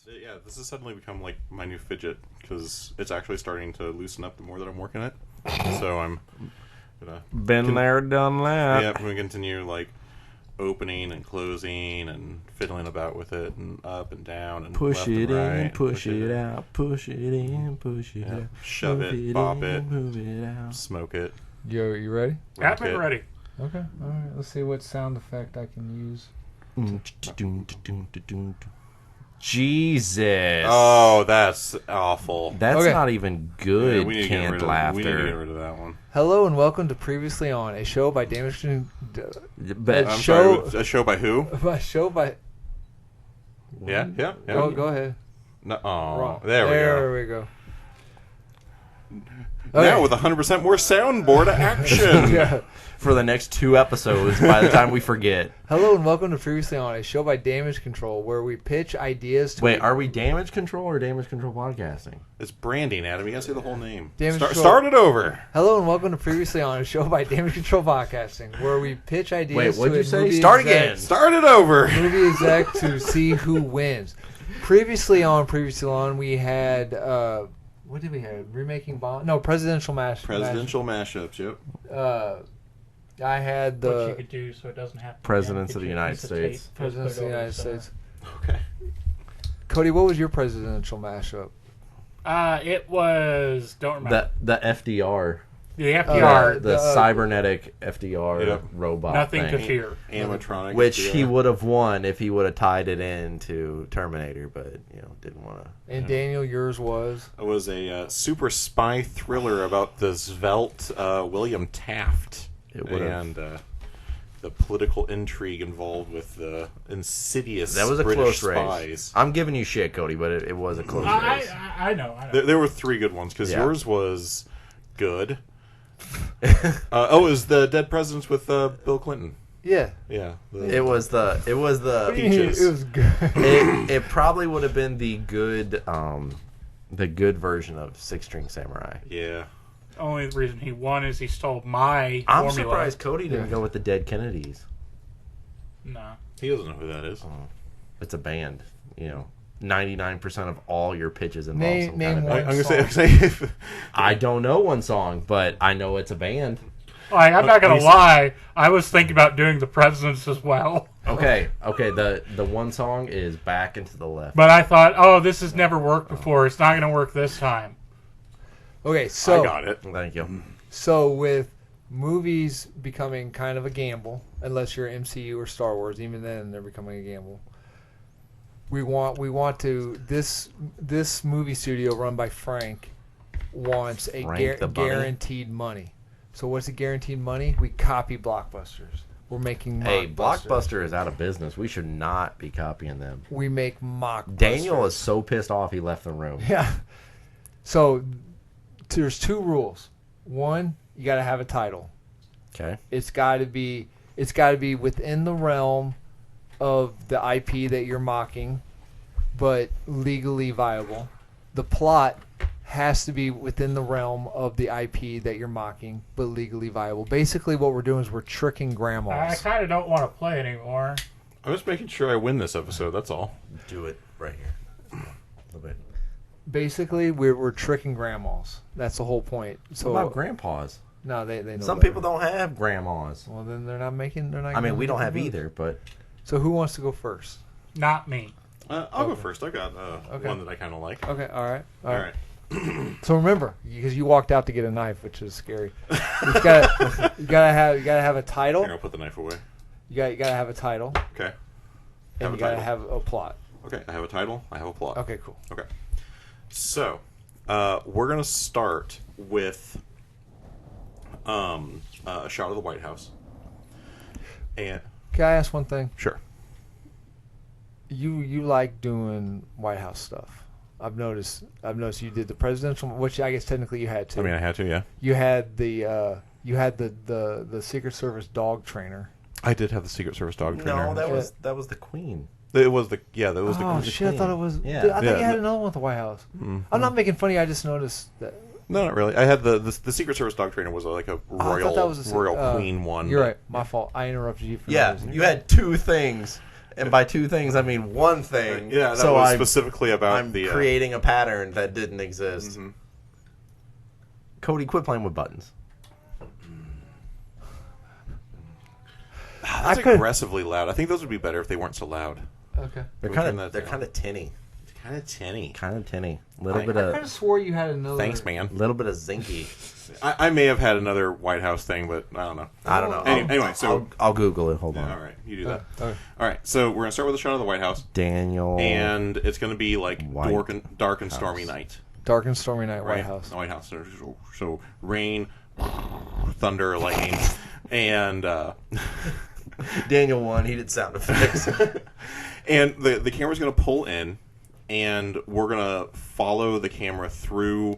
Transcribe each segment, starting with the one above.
Yeah, this has suddenly become like my new fidget because it's actually starting to loosen up the more that I'm working it. So I'm gonna there, done that. Yeah, I'm gonna continue like opening and closing and fiddling about with it and up and down and Push left it and right, in, push it out, push it in, push it out. Shove it, bop it, move it out. smoke it. Yo, you ready? Rock I've been it. ready. Okay. All right. Let's see what sound effect I can use. Jesus. Oh, that's awful. That's Okay. not even Yeah, good we need to get canned rid of, laughter. We need to get rid of that one. Hello and welcome to Previously On, a show by Damage. But I'm Show- sorry, a show by who? A show by. Yeah. Go ahead. No, oh, Wrong. there we go. Now with 100% more soundboard action. Yeah. for the next 2 episodes by the time we forget. Hello and welcome to Previously On, a show by Damage Control, where we pitch ideas to. Wait, are we Damage Control or Damage Control Podcasting? It's branding, Adam. You gotta say the whole name. Damage Control. Start it over. Hello and welcome to Previously On, a show by Damage Control Podcasting, where we pitch ideas. Wait, what'd to you a say? movie Start exec- again. Start it over. Movie exec to see who wins. Previously on, we had what did we have? Remaking Bond? No, presidential mash. Presidential mashups. Yep. I had What you the could do so it doesn't have to Presidents get of the you a United piece of States. tape, presidents of put the it over United center. States. Okay. Cody, what was your presidential mashup? It was don't remember The FDR. the FDR. The cybernetic FDR Yep. robot nothing thing. to fear. Animatronic. Which FDR. he would have won if he would have tied it into Terminator, but didn't want to. And Daniel, yours was. It was a super spy thriller about the svelte William Taft It would've- and the political intrigue involved with the insidious That was a British close spies. race. I'm giving you shit, Cody, but it was a close race. I know. There were 3 good ones because Yeah. yours was good. It was the Dead Presidents with Bill Clinton. Yeah. Yeah. It was the Peaches. It was good. it probably would have been the good version of Six String Samurai. Yeah. Only reason he won is he stole my I'm formula. surprised Cody didn't go with the Dead Kennedys. No. He doesn't know who that is. It's a band, 99% of all your pitches involve Name- some name kind of one. I'm gonna song. say if I don't know one song, but I know it's a band. I'm not gonna lie. I was thinking about doing the presidents as well, Okay. The one song is Back and to the Left. but I thought, oh, this has never worked before. It's not gonna work this time. Okay, so I got it. Thank you. So with movies becoming kind of a gamble, unless you're MCU or Star Wars, even then they're becoming a gamble. We want to this movie studio run by Frank wants a Frank the Bunny? guaranteed money. So what's the guaranteed money? We copy Blockbusters. We're making Hey, MockBusters. Blockbuster is out of business. We should not be copying them. We make MockBusters. Daniel is so pissed off he left the room. Yeah. So there's 2 rules. One, you got to have a title. Okay. It's got to be within the realm of the IP that you're mocking, but legally viable. The plot has to be within the realm of the IP that you're mocking, but legally viable. Basically, what we're doing is we're tricking I grandmas. kind of don't want to play anymore. I'm just making sure I win this episode. That's all. Do it right here. A little bit. Basically, we're tricking grandmas. That's the whole point. So What about grandpas? no, they know. Some better. people don't have grandmas. Well, then they're not making. They're not. I mean, gonna we don't make have the move. either, but So who wants to go first? Not me. I'll go first. I got Okay. one that I kind of like. Okay. All right. All right. So remember, because you walked out to get a knife, which is scary. You gotta have a title. Here, I'll put the knife away. You gotta have a title, Okay. and Have you a gotta title. have a plot. Okay. I have a title. I have a plot. Okay, cool. Okay. So, we're gonna start with a shot of the White House. And Can I ask one thing? sure. You like doing White House stuff. I've noticed you did the presidential, which I guess technically you had to. I mean, I had to. Yeah. You had the Secret Service dog trainer. I did have the Secret Service dog trainer. no, that was the Queen. It was the That was Oh the. shit! I thought it was. Yeah. I thought Yeah, you had no- another one with the White House. Mm-hmm. I'm not making fun of you. I just noticed that. No, not really. I had the Secret Service dog trainer was like a I royal thought that was royal queen one. You're right. My fault. I interrupted you for no Yeah, reason. you had 2 things, And by two things, I mean one thing. Yeah, that so was specifically about I'm the creating a pattern that didn't exist. Cody, quit playing with buttons. That's aggressively loud. I think those would be better if they weren't so loud. Okay. They're kind of tinny. Kind of tinny. Kind of tinny. I kind of swore you had another. Thanks, man. Little bit of zinky. I may have had another White House thing, but I don't know. I don't know. Anyway, so I'll Google it. Hold on. all right, you do that. Okay. All right, so we're gonna start with a shot of the White House, Daniel. and it's gonna be like dark and stormy night. Dark and stormy night, Right? White House. The White House. So rain, thunder, lightning, and Daniel won. He did sound effects. and the camera's gonna pull in, and we're gonna follow the camera through,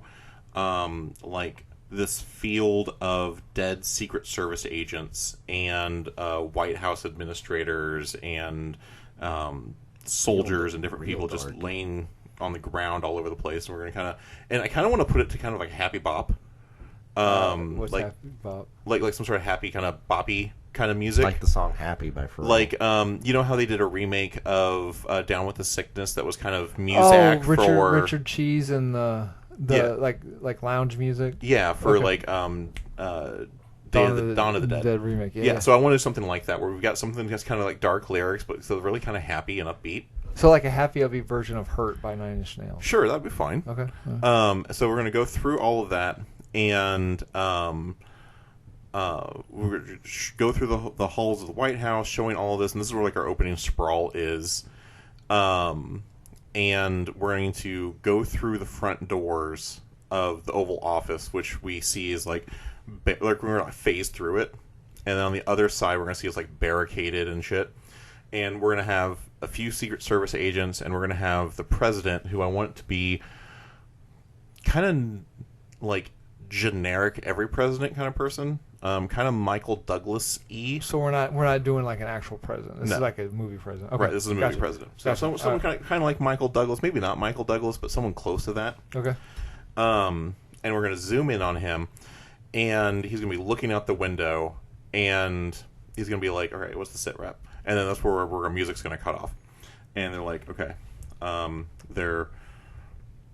like this field of dead Secret Service agents and White House administrators and soldiers and different people just laying on the ground all over the place. And we're gonna I kind of want to put it to kind of like happy bop, What's like happy about? like some sort of happy kind of boppy kind of music, Like the song "Happy" by Pharrell. like you know how they did a remake of Down with the Sickness that was kind of music for Richard Cheese and the Yeah. like lounge music. yeah for Okay. like Dawn of the Dead. Dead remake. Yeah, so I wanted something like that where we've got something that's kind of like dark lyrics, but still really kind of happy and upbeat. So like a happy upbeat version of "Hurt" by Nine Inch Nails. Sure, that'd be fine. Okay. So we're gonna go through all of that and we're gonna go through the halls of the White House, showing all of this, and this is where like our opening sprawl is. And we're going to go through the front doors of the Oval Office, which we see is like we're going to phase through it, and then on the other side we're going to see it's like barricaded and shit. And we're going to have a few Secret Service agents, and we're going to have the president, who I want to be kind of like generic every president kind of person, kind of Michael Douglas-y. So we're not doing like an actual president. This No. is like a movie president. Okay. Right, this is a movie Gotcha. president. So Gotcha. someone kind of like Michael Douglas, maybe not Michael Douglas, but someone close to that. Okay. And we're going to zoom in on him, and he's going to be looking out the window, and he's going to be like, all right, what's the sit rep? And then that's where our music's going to cut off. And they're like, okay,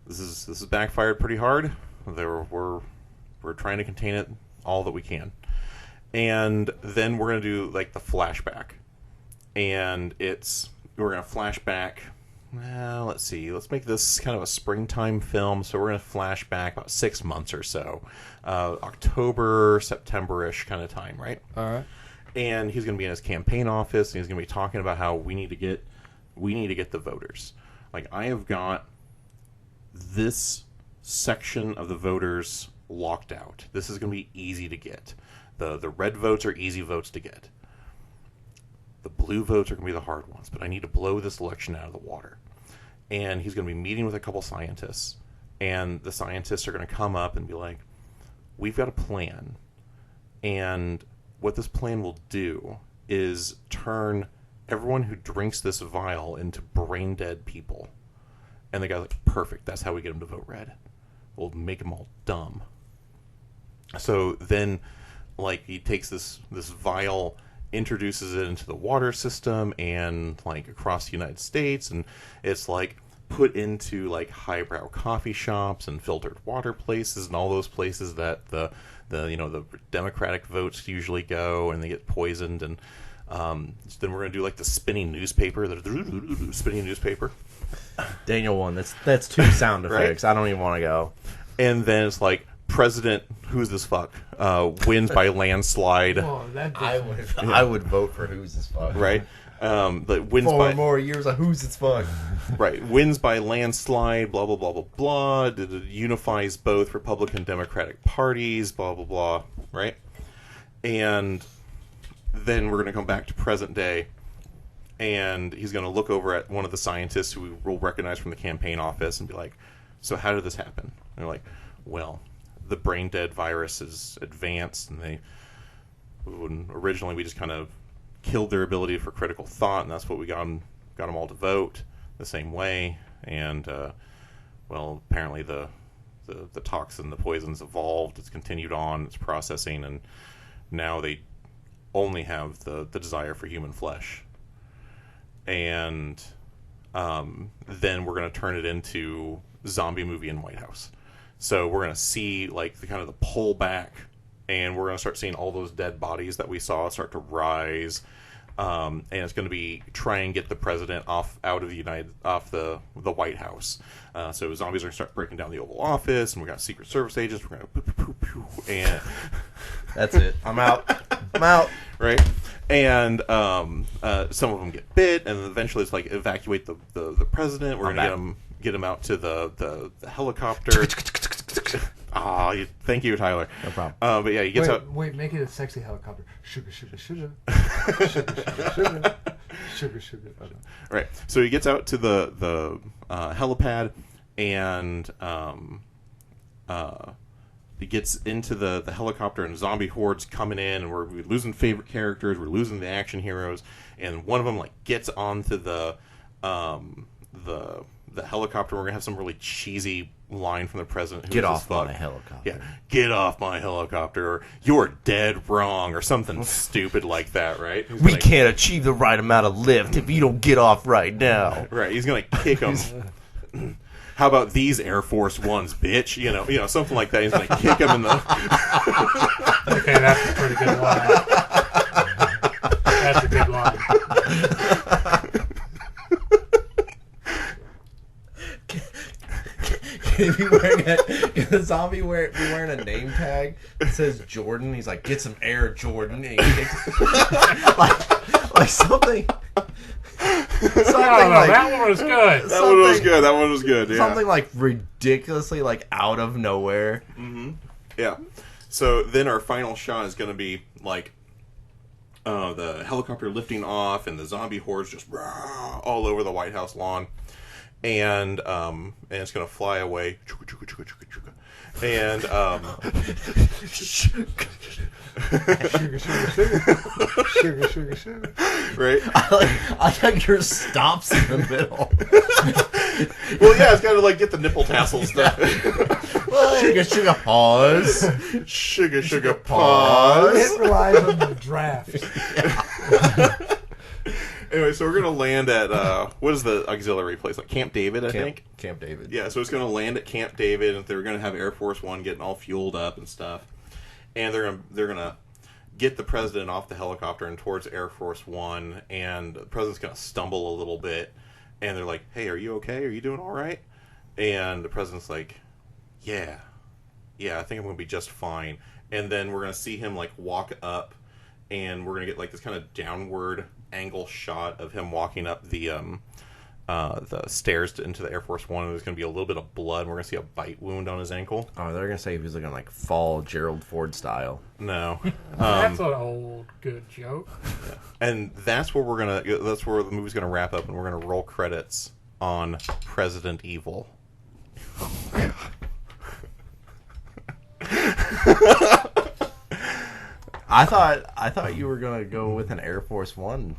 this is backfired pretty hard. We're trying to contain it all that we can. And then we're going to do like the flashback. And we're going to flash back. Well, let's see. Let's make this kind of a springtime film. So we're going to flash back about 6 months or so. October, September-ish kind of time, right? All right. And he's going to be in his campaign office, and he's going to be talking about how we need to get the voters. Like, I have got this section of the voters locked out. This is going to be easy to get. The red votes are easy votes to get. The blue votes are going to be the hard ones, but I need to blow this election out of the water. And he's going to be meeting with a couple scientists, and the scientists are going to come up and be like, we've got a plan, and what this plan will do is turn everyone who drinks this vial into brain dead people. And the guy's like, perfect, that's how we get them to vote red. We'll make them all dumb. So then, like, he takes this vial, introduces it into the water system and like across the United States, and it's like put into like highbrow coffee shops and filtered water places and all those places that the Democratic votes usually go, and they get poisoned. And then we're gonna do like the spinning newspaper, Daniel won. That's two sound effects. Right? I don't even want to go. And then it's like, President who's this fuck wins by landslide. Oh, I would vote for who's this fuck. Right. But wins 4 by more years of who's this fuck. Right. Wins by landslide. Blah blah blah blah blah. It unifies both Republican Democratic parties. Blah blah blah. Right. And then we're going to come back to present day, and he's going to look over at one of the scientists who we'll recognize from the campaign office and be like, "So how did this happen?" And they're like, "Well, the brain dead virus is advanced, and originally we just kind of killed their ability for critical thought, and that's what we got them all to vote the same way. And well, apparently the toxin, the poison's evolved, it's continued on, it's processing, and now they only have the desire for human flesh." and then we're going to turn it into zombie movie in White House. So we're going to see like the kind of the pullback, and we're going to start seeing all those dead bodies that we saw start to rise. And it's going to be try and get the president off the White House. So zombies are going to start breaking down the Oval Office, and we got Secret Service agents. We're going to and That's it. I'm out. Right, and some of them get bit, and eventually it's like evacuate the president. We're going to get him out to the helicopter. Thank you, Tyler. No problem. But yeah, he gets out. Wait, make it a sexy helicopter. Sugar, sugar, sugar. Sugar, sugar, sugar. Sugar, sugar. Okay. Right. So he gets out to the helipad, and he gets into the helicopter, and zombie hordes coming in, and we're losing favorite characters. We're losing the action heroes, and one of them like gets onto the helicopter. We're gonna have some really cheesy line from the president. Get off my helicopter. Yeah, get off my helicopter, or you're dead wrong, or something stupid like that, right? He's We gonna, can't achieve the right amount of lift if you don't get off right now. right. He's gonna kick him. How about these Air Force Ones, bitch? You know, something like that. He's gonna kick him in the. Okay, that's a pretty good line. That's a good line. Can the zombie be wearing a name tag that says Jordan? He's like, get some air, Jordan. And he kicks like something. That one was good. That one was good. That one was good. Yeah. Something like ridiculously like out of nowhere. Mm-hmm. Yeah. So then our final shot is going to be like the helicopter lifting off, and the zombie hordes just all over the White House lawn. And it's gonna fly away, and Sugar, sugar, sugar, sugar, sugar. right? I like your stops in the middle. Well, yeah, it's gotta like get the nipple tassels stuff. Sugar, sugar, pause. Sugar, pause. It relies on the draft. Anyway, so we're gonna land at what is the auxiliary place, like Camp David, I think. Camp David. Yeah, so it's gonna land at Camp David, and they're gonna have Air Force One getting all fueled up and stuff, and they're gonna get the president off the helicopter and towards Air Force One, and the president's gonna stumble a little bit, and they're like, "Hey, are you okay? Are you doing all right?" And the president's like, "Yeah, I think I'm gonna be just fine." And then we're gonna see him like walk up, and we're gonna get like this kind of downward angle shot of him walking up the stairs into the Air Force One, and there's going to be a little bit of blood, and we're going to see a bite wound on his ankle. Oh, they're gonna say he was looking like fall Gerald Ford style. No. That's an old good joke. And that's where that's where the movie's going to wrap up, and we're going to roll credits on President Evil. I thought you were gonna go with an Air Force One.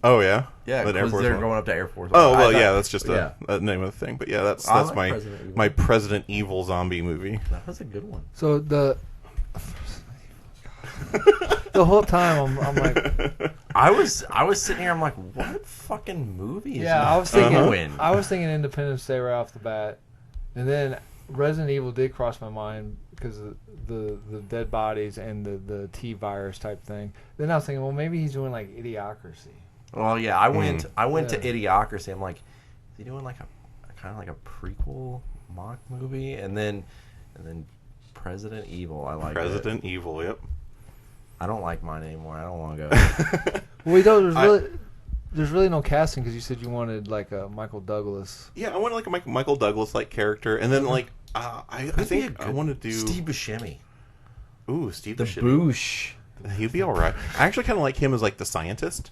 Oh yeah, Yeah, An Air because Force they're One. going up to Air Force One. Oh well, I thought- yeah, that's just yeah. a name of the thing. But yeah, that's I like my President Evil. my President Evil zombie movie. That was a good one. So the whole time I'm like, I was sitting here. I'm like, what fucking movie is yeah, I was thinking, Win? I was thinking Independence Day right off the bat, and then Resident Evil did cross my mind because of the dead bodies and the T virus type thing. Then I was thinking, well, maybe he's doing like Idiocracy. Well, yeah, I went to Yeah. Idiocracy. I'm like, is he doing like a kind of like a prequel mock movie? And then President Evil. I like President Evil. Yep. I don't like mine anymore. I don't want to go. Well, there's really no casting because you said you wanted like a Michael Douglas. Yeah, I want like a Michael Douglas like character, and then like I think I want to do Steve Buscemi. Ooh, Steve The Buscemi. Boosh. He'd be all right. I actually kind of like him as like the scientist.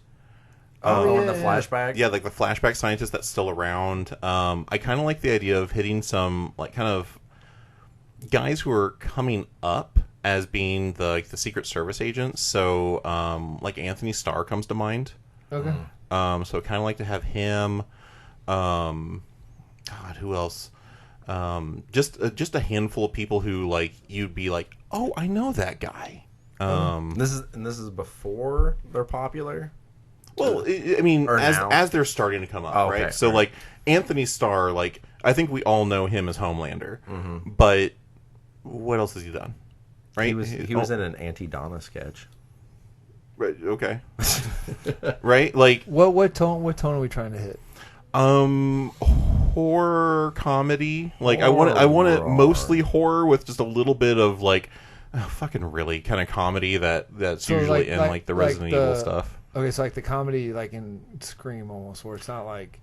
In the yeah. flashback. Yeah, like the flashback scientist that's still around. I kind of like the idea of hitting some like kind of guys who are coming up as being the Secret Service agents. So like Anthony Starr comes to mind. Okay. So kind of like to have him. God, who else? Just a handful of people who like you'd be like, oh, I know that guy. This is before they're popular. Well, I mean, Or now? as they're starting to come up, Oh, okay. right? So, All like, Anthony Starr, like, I think we all know him as Homelander. Mm-hmm. But what else has he done? Right? He was in an Anti-Donna sketch. Right, okay. Right? Like, What tone are we trying to hit? horror comedy. Like, I want it Horror. mostly horror with just a little bit of, like, fucking really kind of comedy that's So, usually like- in the like Resident the- Evil stuff. Okay, so like the comedy, like in Scream, almost, where it's not like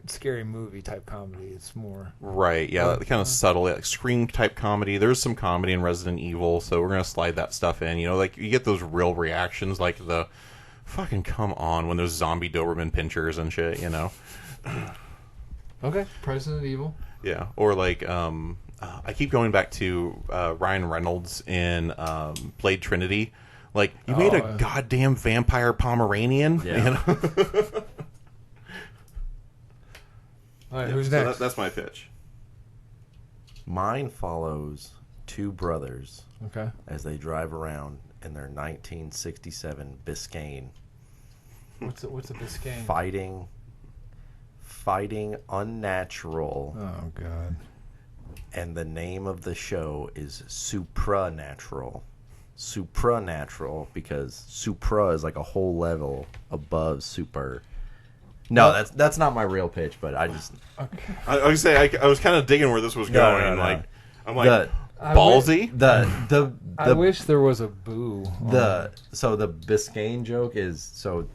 scary movie type comedy. It's more Right, yeah, that kind of subtle, like Scream type comedy. There's some comedy in Resident Evil, so we're gonna slide that stuff in. You know, like you get those real reactions, like the fucking come on when there's zombie Doberman pinchers and shit. You know, okay. Resident Evil. yeah, or like I keep going back to Ryan Reynolds in Blade Trinity. Like you made a goddamn vampire Pomeranian. Yeah. You know? All right, who's So next? that's my pitch. Mine follows two brothers Okay. as they drive around in their 1967 Biscayne, What's a Biscayne? fighting unnatural, Oh God. and the name of the show is Supranatural. Supranatural because supra is like a whole level above super. No, that's not my real pitch, but I just I was say I was kind of digging where this was No, going. no, no. Like I'm like the ballsy. I wish there was a boo. So the Biscayne joke is so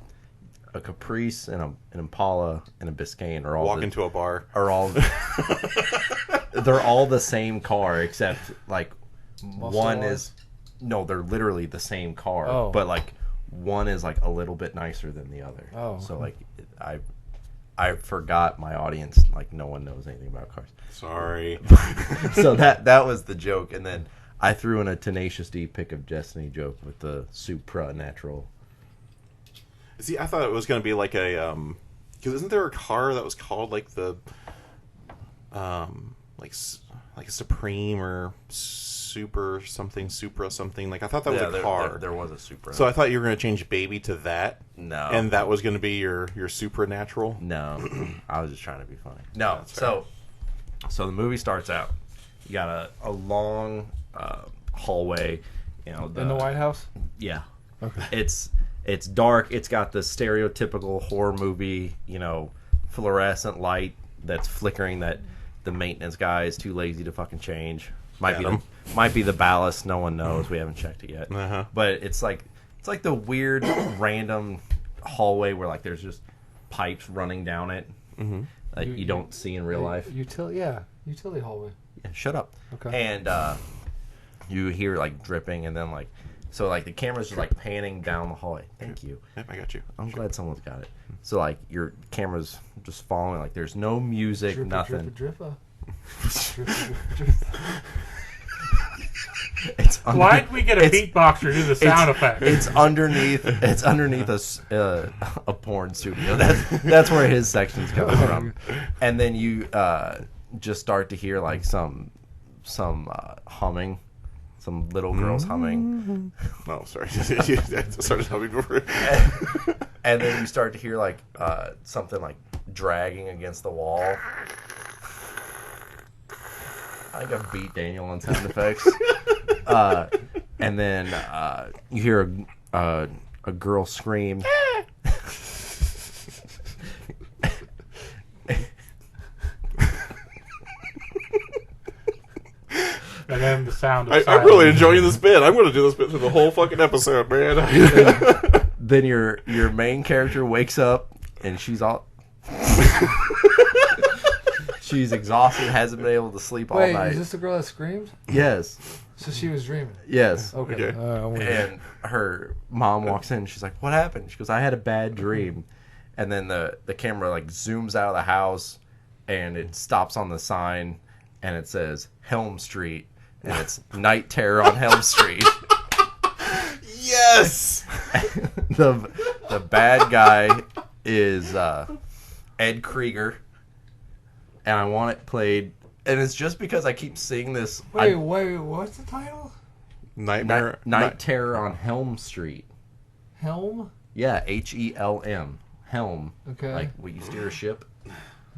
a Caprice and an Impala and a Biscayne are all Walk into a bar. are all they're all the same car except like one Muscle-wise? is no, they're literally the same car, Oh. but like one is like a little bit nicer than the other. Oh. So like I forgot my audience, like no one knows anything about cars. Sorry. So that was the joke, and then I threw in a Tenacious D Pick of Destiny joke with the supranatural. See, I thought it was going to be like a because isn't there a car that was called like the like a Supreme or Super something Supra something, like I thought that was a car. There was a Supra. So I thought you were going to change baby to that. No. And that was going to be your supernatural. No, I was just trying to be funny. No, so the movie starts out. You got a long hallway, you know, In the White House. Yeah. Okay. It's dark. It's got the stereotypical horror movie, you know, fluorescent light that's flickering that the maintenance guy is too lazy to fucking change. Might be the ballast. No one knows. We haven't checked it yet. Uh-huh. But it's like the weird random hallway where like there's just pipes running down it that you don't see in real life. Utility hallway. Yeah, shut up. Okay. And you hear like dripping, and then like so like the camera's just like panning down the hallway. Thank you. Yep, I got you. I'm glad someone's got it. So like your camera's just following. Like there's no music, nothing. Drippa. Why did we get a beatboxer do the sound effect? It's underneath. It's underneath a porn studio. That's where his section's coming from. And then you just start to hear like some humming, some little girls humming, Oh, sorry. I started humming over it. and then you start to hear like something like dragging against the wall. I think I beat Daniel on sound effects. And then you hear a girl scream. And then the sound of I'm silence. really enjoying this bit. I'm going to do this bit through the whole fucking episode, man. Then your main character wakes up and she's all she's exhausted, hasn't been able to sleep all Wait, night. is this the girl that screamed? Yes. So she was dreaming. Yes. Okay. Okay. I'm with you. And her mom walks in and she's like, "What happened?" She goes, "I had a bad dream." And then the camera like zooms out of the house and it stops on the sign and it says Helm Street and it's Night Terror on Helm Street. Yes! The bad guy is Ed Krieger, and I want it played. And it's just because I keep seeing this. Wait, what's the title? Nightmare. Night Terror on Helm Street. Helm? Yeah, Helm. Helm. Okay. Like when you steer a ship.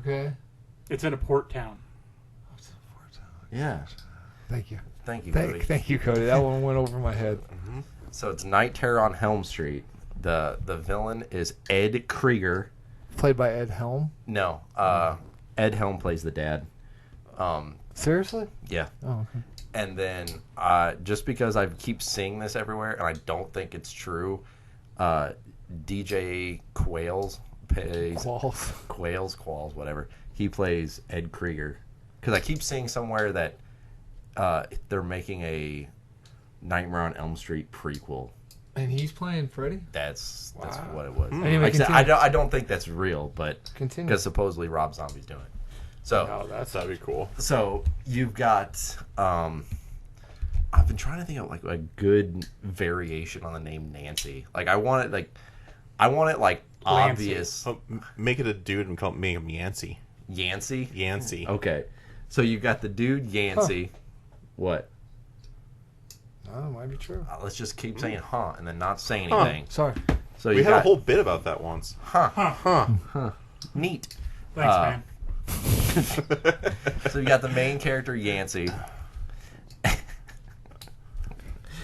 Okay. It's in a port town. Yeah. Thank you. Thank you, Cody. Thank you, Cody. That one went over my head. So it's Night Terror on Helm Street. The villain is Ed Krieger. Played by Ed Helm. No, Ed Helm plays the dad. Seriously? Yeah. Oh, okay. And then just because I keep seeing this everywhere and I don't think it's true, DJ Qualls plays Qualls, whatever. He plays Ed Krieger because I keep seeing somewhere that they're making a Nightmare on Elm Street prequel. And he's playing Freddy? That's Wow. what it was. Anyway, like I said, continue. I don't think that's real, but Continue. because supposedly Rob Zombie's doing it. So Oh, that'd be cool. So you've got I've been trying to think of like a good variation on the name Nancy. Like I want it like Lancy. obvious. Oh, make it a dude and make him Yancey. Yancey? Yancey. Okay. So you've got the dude Yancey. What? Oh, it might be true. Let's just keep saying and then not say anything. Sorry. So We you had got a whole bit about that once. neat. Thanks, man. So you got the main character Yancey.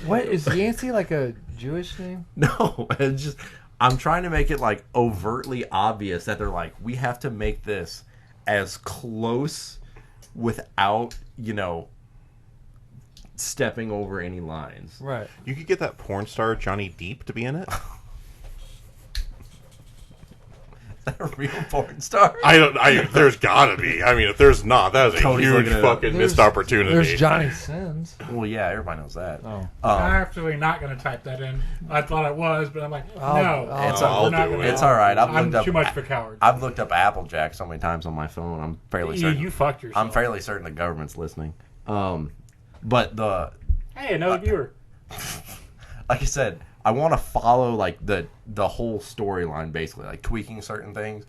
What is Yancey like a Jewish name? No, it's just I'm trying to make it like overtly obvious that they're like, we have to make this as close without, stepping over any lines. Right. You could get that porn star Johnny Depp to be in it. A real porn star? There's gotta be. I mean, if there's not, that is a Cody's huge looking it up. fucking missed opportunity. There's Johnny Sins. Well, yeah, everybody knows that. Oh. I'm actually not going to type that in. I thought I was, but I'm like, I'll we're not do gonna- it. It's all right. I'm too much for cowards. I've looked up Applejack so many times on my phone. I'm fairly certain. You fucked yourself. I'm fairly certain the government's listening. But Hey, another viewer. like I said, I want to follow like the whole storyline basically, like tweaking certain things.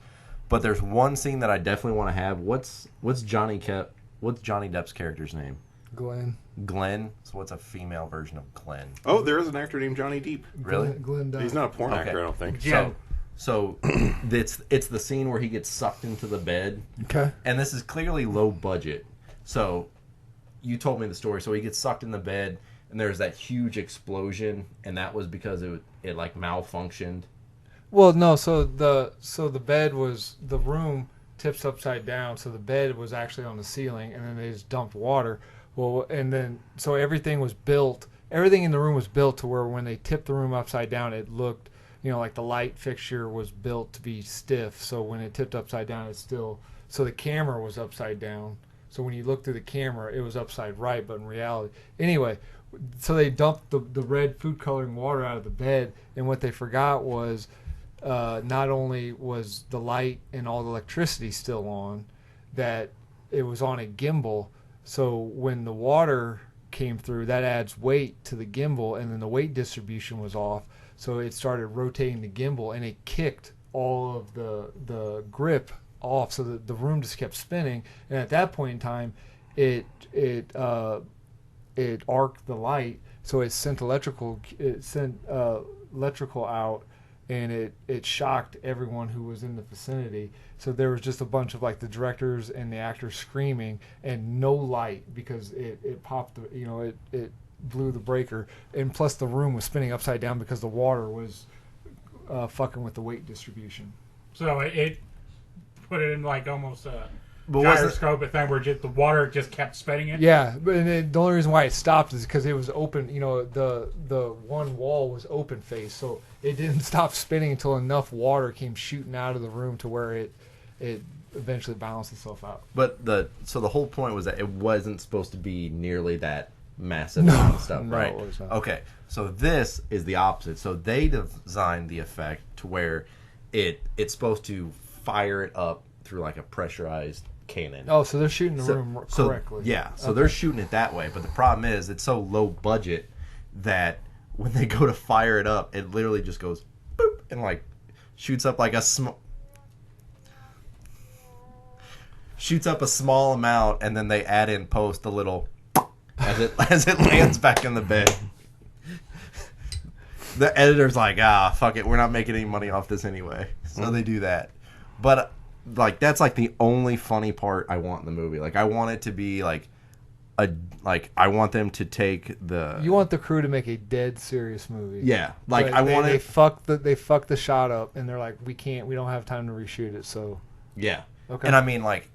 But there's one scene that I definitely want to have. What's Johnny Depp's character's name? Glenn. Glenn. So what's a female version of Glenn? Oh, there is an actor named Johnny Depp. Really? Glenn Dunn. He's not a porn Okay. actor, I don't think. Jen. So it's the scene where he gets sucked into the bed, Okay. and this is clearly low budget. So you told me the story. So he gets sucked in the bed, and there's that huge explosion, and that was because it like malfunctioned. Well, no. So the bed was, the room tips upside down. So the bed was actually on the ceiling, and then they just dumped water. Well, and then so everything was built. Everything in the room was built to where when they tipped the room upside down, it looked, like the light fixture was built to be stiff. So when it tipped upside down, it's still. So the camera was upside down. So when you look through the camera, it was upside right, but in reality, anyway. So they dumped the red food coloring water out of the bed, and what they forgot was. Not only was the light and all the electricity still on, that it was on a gimbal. So when the water came through, that adds weight to the gimbal, and then the weight distribution was off. So it started rotating the gimbal, and it kicked all of the grip off, so that the room just kept spinning. And at that point in time, it arced the light, so it sent electrical out. And it shocked everyone who was in the vicinity. So there was just a bunch of like the directors and the actors screaming, and no light because it popped, it blew the breaker. And plus the room was spinning upside down because the water was fucking with the weight distribution. So it put it in like almost a But was it- gyroscope thing where the water just kept spinning it. Yeah, but the only reason why it stopped is because it was open. The one wall was open face, so it didn't stop spinning until enough water came shooting out of the room to where it eventually balanced itself out. But the whole point was that it wasn't supposed to be nearly that massive amount of stuff, No, right? it was not. Okay, so this is the opposite. So they designed the effect to where it's supposed to fire it up through like a pressurized cannon. Oh, so they're shooting the room correctly. Yeah, so Okay. they're shooting it that way. But the problem is it's so low budget that when they go to fire it up, it literally just goes boop and like shoots up like a shoots up a small amount, and then they add in post a little as it lands back in the bed. the editor's like, fuck it, we're not making any money off this anyway, so they do that. But like that's like the only funny part I want in the movie. Like I want it to be like I want them to take the. You want the crew to make a dead serious movie. Yeah, like But I want they it. fuck the shot up, and they're like, we don't have time to reshoot it. So Yeah. Okay. And I mean, like,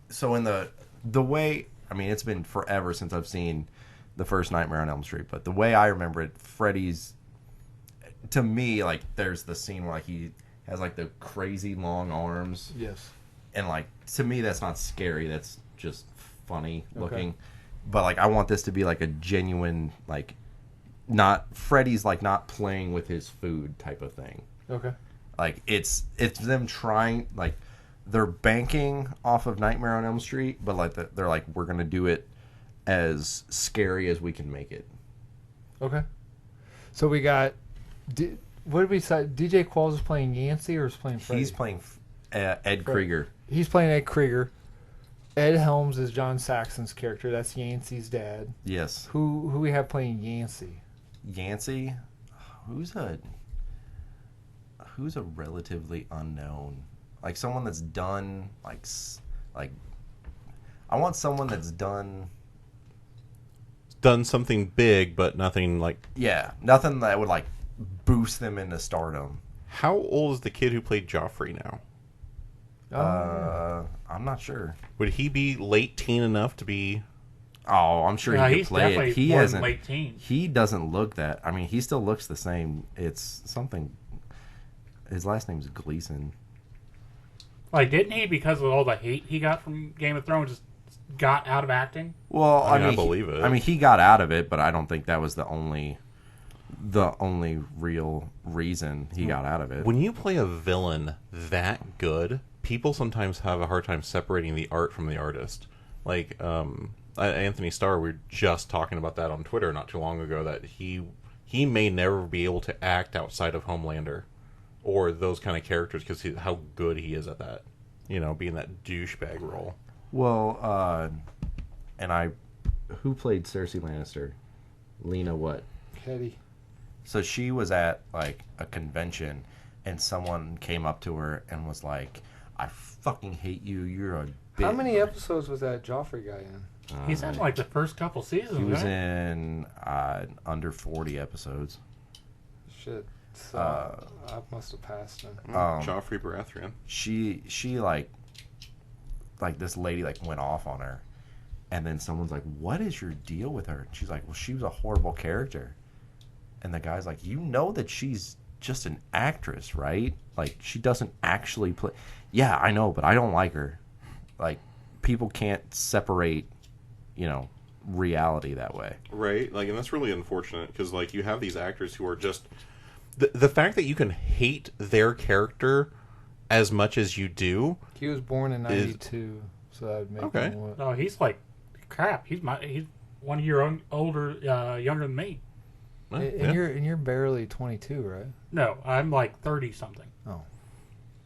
so in the way, I mean, it's been forever since I've seen the first Nightmare on Elm Street, but the way I remember it, Freddy's, to me, like, there's the scene where like, he has like the crazy long arms, yes, and like, to me, that's not scary. That's just funny looking. Okay. But like, I want this to be like a genuine, like, not Freddy's like not playing with his food type of thing. okay, Like it's them trying, like they're banking off of Nightmare on Elm Street, but like they're like, we're gonna do it as scary as we can make it. okay. So we got. What did we say? DJ Qualls is playing Yancey or is playing Freddy? He's playing Ed Krieger. He's playing Ed Krieger. Ed Helms is John Saxon's character. That's Yancey's dad. Yes. Who we have playing Yancey? Yancey, who's a relatively unknown, like someone that's done like I want someone that's done something big, but nothing like. nothing that would like boost them into stardom. How old is the kid who played Joffrey now? I'm not sure. Would he be late teen enough to be? Oh, I'm sure Yeah, he he's could play definitely it. He more than hasn't. late teens. He doesn't look that. I mean, he still looks the same. It's something. His last name's Gleason. Like, didn't he, because of all the hate he got from Game of Thrones, just got out of acting? Well, I mean, I believe it. I mean, he got out of it, but I don't think that was the only real reason he got out of it. When you play a villain that good, people sometimes have a hard time separating the art from the artist. Like Anthony Starr, we were just talking about that on Twitter not too long ago, that he may never be able to act outside of Homelander or those kind of characters because how good he is at that. You know, being that douchebag role. Well, who played Cersei Lannister? Lena what? Hetty. So she was at like a convention, and someone came up to her and was like, "I fucking hate you. You're a bitch." How many episodes was that Joffrey guy in? He's in, like, the first couple seasons, He was right? in under 40 episodes. Shit. So I must have passed him. Joffrey Baratheon. She like this lady like went off on her, and then someone's like, "What is your deal with her?" And she's like, "Well, she was a horrible character." And the guy's like, "You know that she's just an actress, right? Like, she doesn't actually play." "Yeah, I know, but I don't like her." Like, people can't separate, reality that way. Right, like, and that's really unfortunate because, like, you have these actors who are just the fact that you can hate their character as much as you do. He was born in '92, so that would make Okay. him what? No, he's like, crap. He's 1 year older, younger than me. And you're barely 22, right? No, I'm like 30 something. Oh.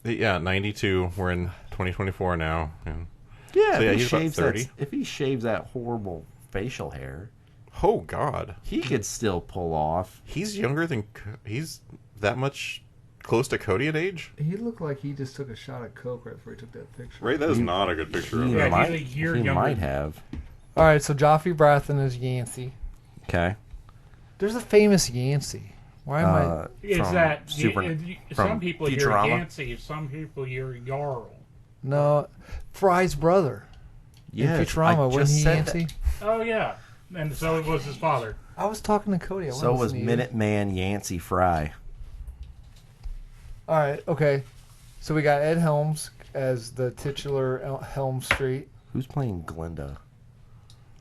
Yeah, 92. We're in 2024 now. And Yeah, so, yeah, if, he he's about shaves 30. if he shaves that horrible facial hair, Oh, God. he could still pull off. He's younger than... He's that much close to Cody at age? He looked like he just took a shot of coke right before he took that picture. Right, that is not a good picture of He him. Yeah, might, he's a year he younger might than- have. All right, so Joffrey Baratheon is Yancey. Okay. There's a famous Yancey. Why am I? It's From that from some people hear Futurama? Yancey, some people hear Jarl. No, Fry's brother. Yeah, In Futurama, wasn't he Yancey? Oh yeah, and so it was his father. I was talking to Cody. I So wasn't was listening to you. Minuteman Yancey Fry. All right, okay. So we got Ed Helms as the titular Helm Street. Who's playing Glinda?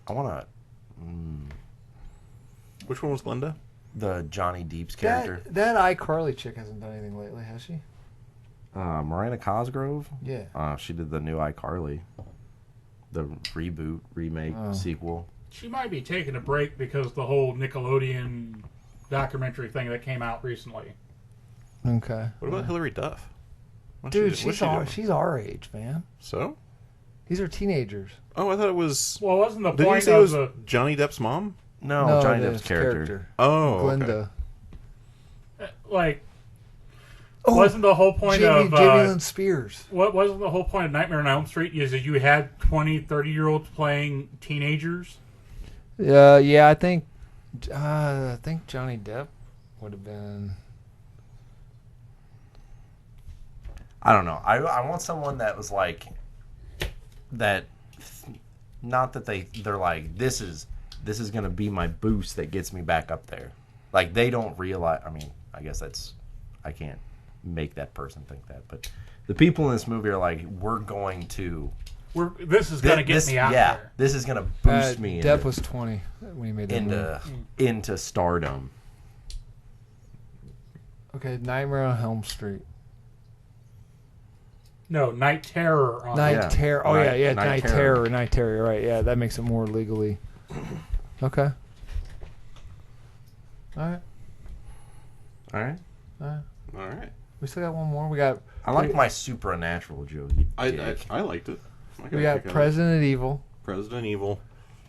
I want Which one was Glenda? the Johnny Deep's character. That iCarly chick hasn't done anything lately, has she? Miranda Cosgrove. Yeah. She did the new iCarly. The reboot, remake, sequel. She might be taking a break because the whole Nickelodeon documentary thing that came out recently. Okay. What about Hillary Duff? What's Dude, she doing? she's our age, man. So? These are teenagers. Oh, I thought it was... Well, wasn't the Did you point say it of was the Johnny Depp's mom? No, Johnny the Depp's character. Oh, okay. Glinda. like, wasn't the whole point of Jamie Lynn Spears? What wasn't the whole point of Nightmare on Elm Street? Is that you had 20, 30-year-olds playing teenagers? Yeah, I think Johnny Depp would have been. I don't know. I want someone that was like that. Not that they're like this is gonna be my boost that gets me back up there. Like they don't realize. I mean, I guess I can't make that person think that, but the people in this movie are like, This is gonna get me out there. This is gonna boost me. Depp was 20 when he made that movie. into stardom. Okay, Nightmare on Elm Street. No, Night Terror. Night Terror. Oh, yeah, Night Terror. Night Terror, right. Yeah, that makes it more legally. Okay. All right. We still got one more. I like my supernatural joke. I liked it. We got President Evil. President Evil.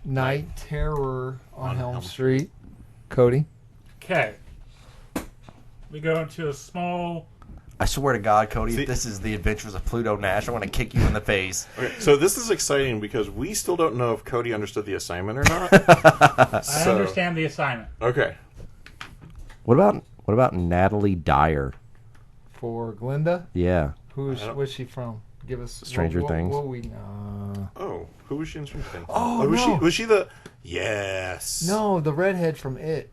Night Terror on Elm Street. Cody. Okay. We go into a small... I swear to God, Cody, if this is the Adventures of Pluto Nash, I want to kick you in the face. Okay, so this is exciting because we still don't know if Cody understood the assignment or not. I understand the assignment. Okay. What about Natalie Dyer? For Glinda? Yeah. Where's she from? Give us Stranger Things. What we Oh, who was she in Stranger Things? Oh, no. no. Was she the... Yes. No, the redhead from It.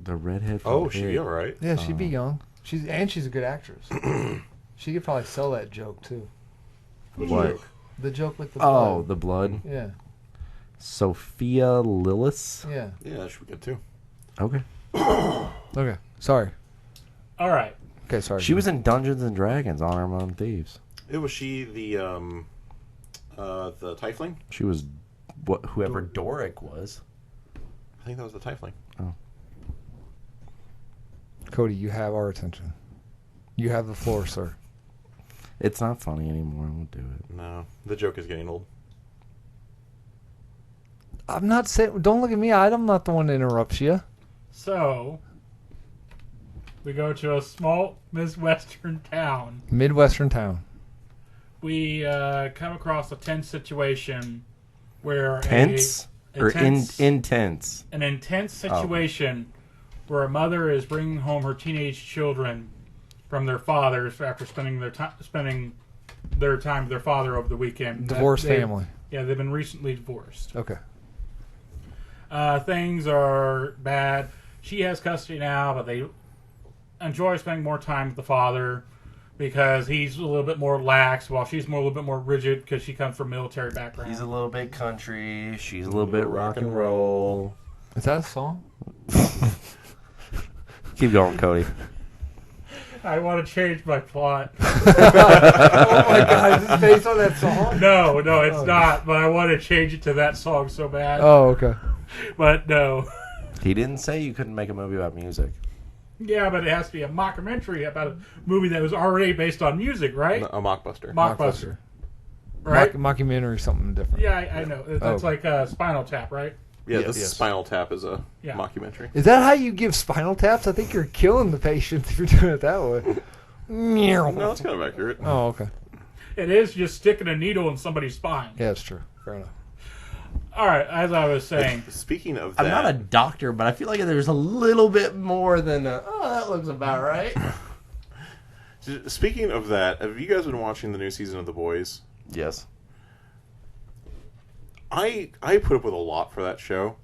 The redhead from Oh, It. she'd be all right. Yeah, she'd be young. She's a good actress. She could probably sell that joke too. What? The joke with the blood. Oh, the blood. Yeah. Sophia Lillis. Yeah. Yeah, that should be good too. Okay. Okay. Sorry. All right. Okay, sorry. She was in Dungeons and Dragons: Honor Among Thieves. Was she the Tiefling? She was whoever Doric was. I think that was the Tiefling. Oh. Cody, you have our attention. You have the floor, sir. It's not funny anymore. I won't do it. No, the joke is getting old. I'm not saying. Don't look at me. I'm not the one that interrupts you. So, we go to a small Midwestern town. Midwestern town. We come across a tense situation where Tense or intense? An intense situation where a mother is bringing home her teenage children from their fathers after spending their time with their father over the weekend. Divorced family. Yeah, they've been recently divorced. Okay. Things are bad. She has custody now, but they enjoy spending more time with the father because he's a little bit more lax, while she's a little bit more rigid because she comes from a military background. He's a little bit country. She's a little bit rock and roll. Is that a song? Keep going, Cody. I want to change my plot. Oh my God! Is this based on that song? No, it's not. But I want to change it to that song so bad. Oh, okay. But no. He didn't say you couldn't make a movie about music. Yeah, but it has to be a mockumentary about a movie that was already based on music, right? A MockBuster. MockBuster. Right? Mockumentary, something different. Yeah, I know. That's like Spinal Tap, right? Yeah, this Spinal Tap is a Yeah. mockumentary. Is that how you give spinal taps? I think you're killing the patient if you're doing it that way. No, that's kind of accurate. Oh, okay. It is just sticking a needle in somebody's spine. Yeah, that's true. Fair enough. All right, as I was saying. Speaking of that... I'm not a doctor, but I feel like there's a little bit more than that looks about right. Speaking of that, have you guys been watching the new season of The Boys? Yes. I put up with a lot for that show.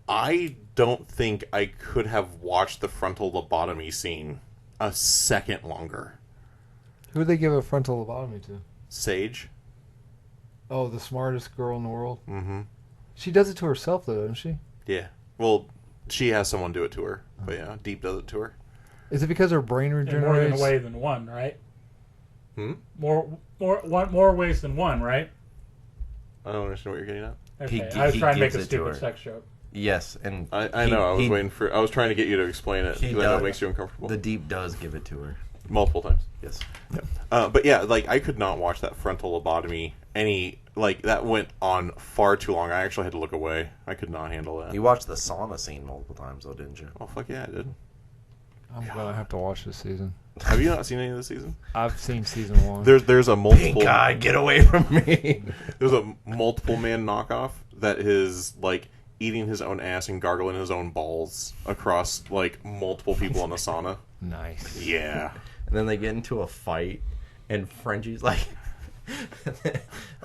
I don't think I could have watched the frontal lobotomy scene a second longer. Who would they give a frontal lobotomy to? Sage. Oh, the smartest girl in the world? Mm-hmm. She does it to herself, though, doesn't she? Yeah. Well, she has someone do it to her. But yeah, Deep does it to her. Is it because her brain In more than regenerates? a way than one, right? Hmm? More ways than one, right? I don't understand what you're getting at. Okay, I was trying to make a gives it to stupid her. sex joke. Yes, and I know. I was trying to get you to explain it because I know it makes you uncomfortable. The Deep does give it to her. Multiple times. Yes. But yeah, like I could not watch that frontal lobotomy that went on far too long. I actually had to look away. I could not handle that. You watched the sauna scene multiple times, though, didn't you? Oh fuck yeah, I did. I'm gonna have to watch this season. Have you not seen any of this season? I've seen season 1. There's a multiple. Pink eye, get away from me. There's a multiple man knockoff that is like eating his own ass and gargling his own balls across like multiple people in the sauna. Nice. Yeah. And then they get into a fight, and Frenchie's like,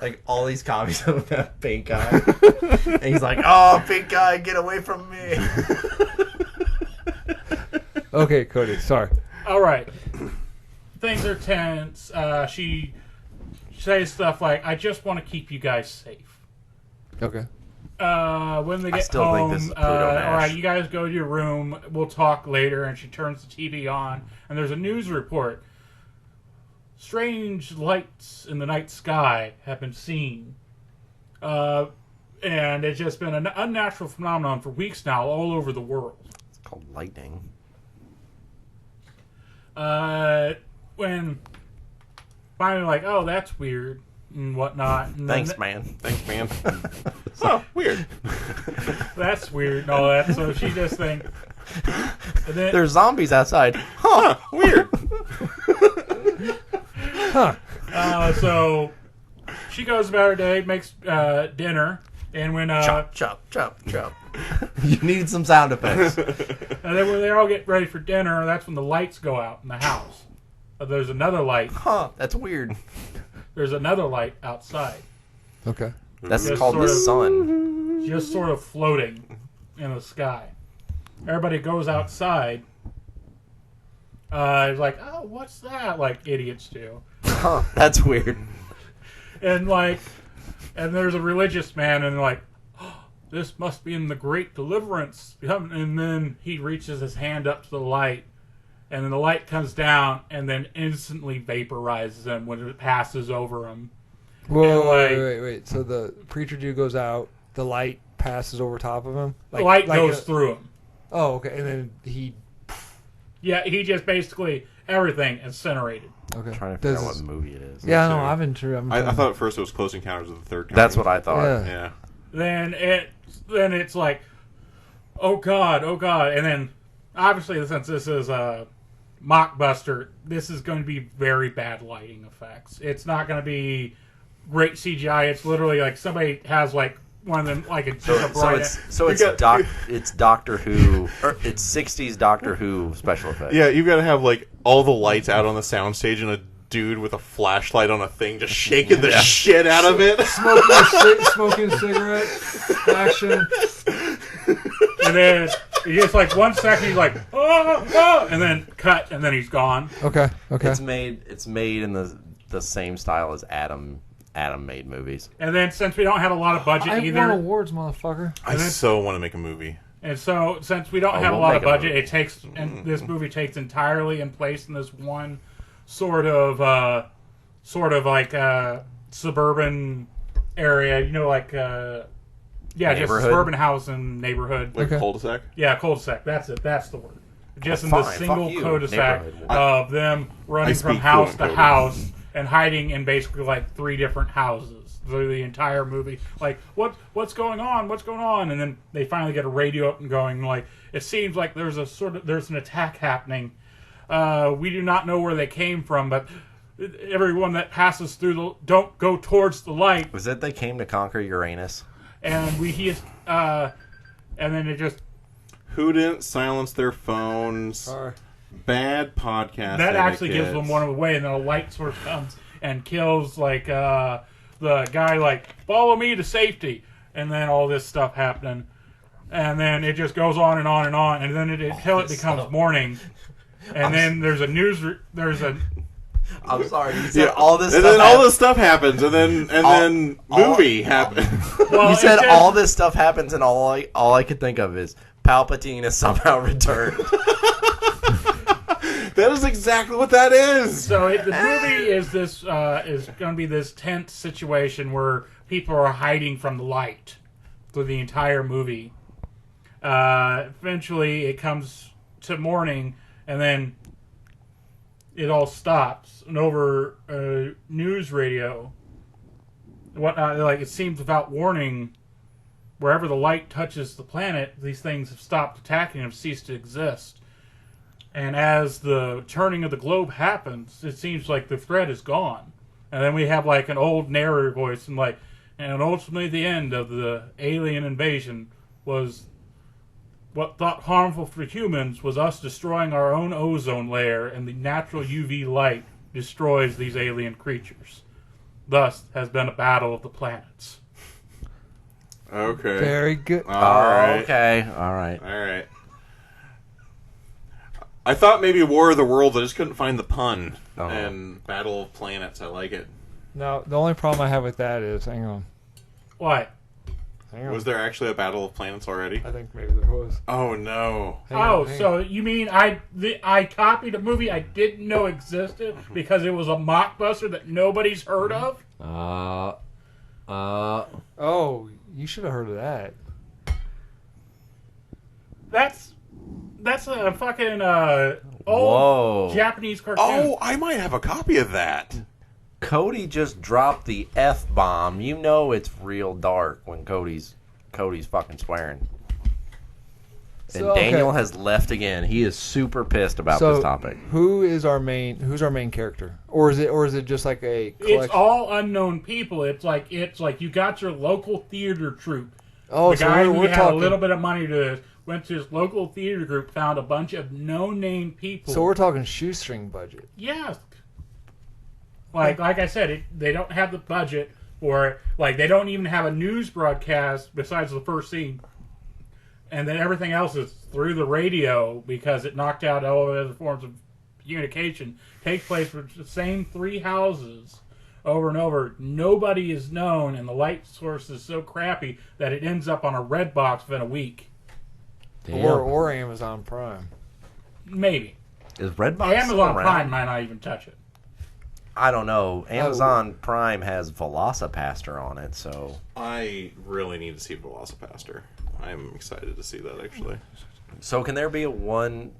like all these copies of that pink eye. And he's like, oh, pink eye, get away from me. Okay, Cody. Sorry. All right. Things are tense. She says stuff like, "I just want to keep you guys safe." Okay. When they get still home, think this is Pluto all Nash. right, you guys go to your room. We'll talk later. And she turns the TV on, and there's a news report. Strange lights in the night sky have been seen. And it's just been an unnatural phenomenon for weeks now all over the world. It's called lightning. When finally like, oh, that's weird and whatnot. And Thanks, then, man. Thanks, man. Oh, weird. That's weird and all that. So she just thinks. And then, There's zombies outside. Huh. Weird. so she goes about her day, makes dinner, and when Chop, chop, chop, chop. You need some sound effects. and then when they all get ready for dinner, that's when the lights go out in the house. There's another light. Huh, that's weird. There's another light outside, Okay. That's Just called sort the of- sun. just sort of floating in the sky. Everybody goes outside. Like, oh, what's that? Like idiots do. Huh, that's weird. And like, and there's a religious man, and like, oh, this must be in the great deliverance. And then he reaches his hand up to the light, and then the light comes down, and then instantly vaporizes him when it passes over him. Whoa, And, like- wait. So the preacher dude goes out. The light passes over top of him. The light goes through him. Oh, okay. And then he. Yeah, he just basically everything incinerated. Okay. Trying to figure Does out what this- movie it is. Yeah, too. no, I've been true. I thought at first it was Close Encounters of the Third Kind. That's what I thought. Yeah. Yeah. Then it's like, oh god, and then obviously since this is a MockBuster, this is going to be very bad lighting effects. It's not going to be great CGI. It's literally like somebody has like one of them like a So it's Doctor Who, or it's 60s Doctor Who special effects. Yeah, you've got to have like all the lights out on the soundstage and a dude with a flashlight on a thing just shaking the shit out of it. Smoking a cigarette. Action. and then it's like 1 second he's like, oh, and then cut, and then he's gone. Okay. It's made in the same style as Adam made movies. And then since we don't have a lot of budget I either, won awards, motherfucker. I so want to make a movie. and so since we don't have a we'll lot of make a budget, movie. it takes, and this movie takes entirely in place in this one sort of like suburban area, like just a Neighborhood? suburban house and neighborhood. Like Okay. cul-de-sac? Yeah, cul-de-sac. That's it. That's the word. Just in Fine, this fuck single you, cul-de-sac neighborhood. of them running speak from house fluent to Cody. house and hiding in basically like 3 different houses through the entire movie. Like, what's going on? What's going on? And then they finally get a radio up and going. Like, it seems like there's an attack happening. We do not know where they came from, but everyone that passes through don't go towards the light. Was it they came to conquer Uranus? And and then it just. Who didn't silence their phones? Sorry. Bad podcast. That actually gives etiquette. them one away, and then a light source comes and kills the guy. Like, follow me to safety, and then all this stuff happening, and then it just goes on and on and on, and then until it becomes morning, and then there's a I'm sorry, you said all this And stuff then all this stuff happens, and then movie happens. well, You said it's just- all this stuff happens, and all I could think of is Palpatine is somehow returned. That is exactly what that is. So the movie is going to be this tense situation where people are hiding from the light through the entire movie. Eventually, it comes to morning, and then it all stops. And over news radio, whatnot, like it seems without warning, wherever the light touches the planet, these things have stopped attacking and have ceased to exist. And as the turning of the globe happens, it seems like the threat is gone. And then we have like an old narrator voice, and ultimately the end of the alien invasion was what thought harmful for humans was us destroying our own ozone layer, and the natural UV light destroys these alien creatures. Thus has been a battle of the planets. Okay. Very good. All right. Okay. All right. All right. I thought maybe War of the Worlds. I just couldn't find the pun. Oh. And Battle of Planets. I like it. Now, the only problem I have with that is, hang on. What? Hang on. Was there actually a Battle of Planets already? I think maybe there was. Oh no. Hang on. So you mean I copied a movie I didn't know existed because it was a MockBuster that nobody's heard of? Oh, you should have heard of that. That's a fucking Whoa. old Japanese cartoon. Oh, I might have a copy of that. Cody just dropped the F-bomb. You know it's real dark when Cody's fucking swearing. And So, okay. Daniel has left again. He is super pissed about So, this topic. who's our main character? Or is it just like a collection? It's all unknown people. It's like you got your local theater troupe. Oh, The so guy we're who had talking a little bit of money went to his local theater group, found a bunch of no-name people. So we're talking shoestring budget. Yes. Like I said, they don't have the budget for it. Like, they don't even have a news broadcast besides the first scene. And then everything else is through the radio because it knocked out all other forms of communication. Takes place with the same three houses over and over. Nobody is known, and the light source is so crappy that it ends up on a red box within a week. Damn. Or Amazon Prime. Maybe. Is Redbox Amazon still around? Prime might not even touch it. I don't know. Amazon Prime has Velocipaster on it, so... I really need to see Velocipaster. I'm excited to see that, actually. So can there be a one